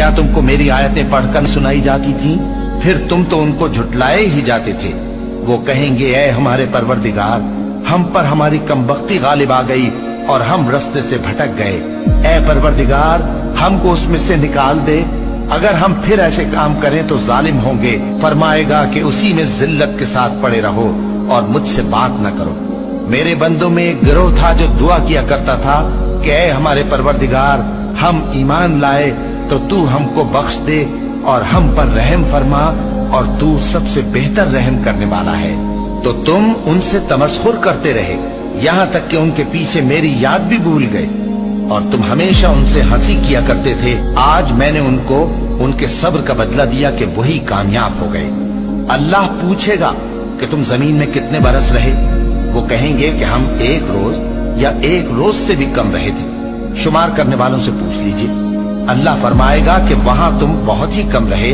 क्या तुमको मेरी आयतें पढ़कर सुनाई जाती थीं? फिर तुम तो उनको झुटलाए ही जाते थे। वो कहेंगे, ऐ हमारे परवरदिगार, हम पर हमारी कमबख्ती गालिब आ गई और हम रास्ते से भटक गए। ऐ परवरदिगार, हमको उसमें से निकाल दे। अगर हम फिर ऐसे काम करें तो जालिम होंगे। फरमाएगा कि उसी में जिल्लत के साथ पड़े रहो और मुझसे बात न करो। मेरे बंदों में एक गिरोह था जो दुआ किया करता था कि ऐ हमारे परवरदिगार, हम ईमान लाए तो तू हमको बख्श दे और हम पर रहम फरमा, और तू सबसे बेहतर रहम करने वाला है। तो तुम उनसे तमस्खुर करते रहे, यहाँ तक कि उनके पीछे मेरी याद भी भूल गए, और तुम हमेशा उनसे हंसी किया करते थे। आज मैंने उनको उनके सब्र का बदला दिया कि वही कामयाब हो गए। अल्लाह पूछेगा कि तुम जमीन में कितने बरस रहे? वो कहेंगे कि हम एक रोज या एक रोज से भी कम रहे थे। शुमार करने वालों से पूछ लीजिए। अल्लाह फरमाएगा कि वहां तुम बहुत ही कम रहे।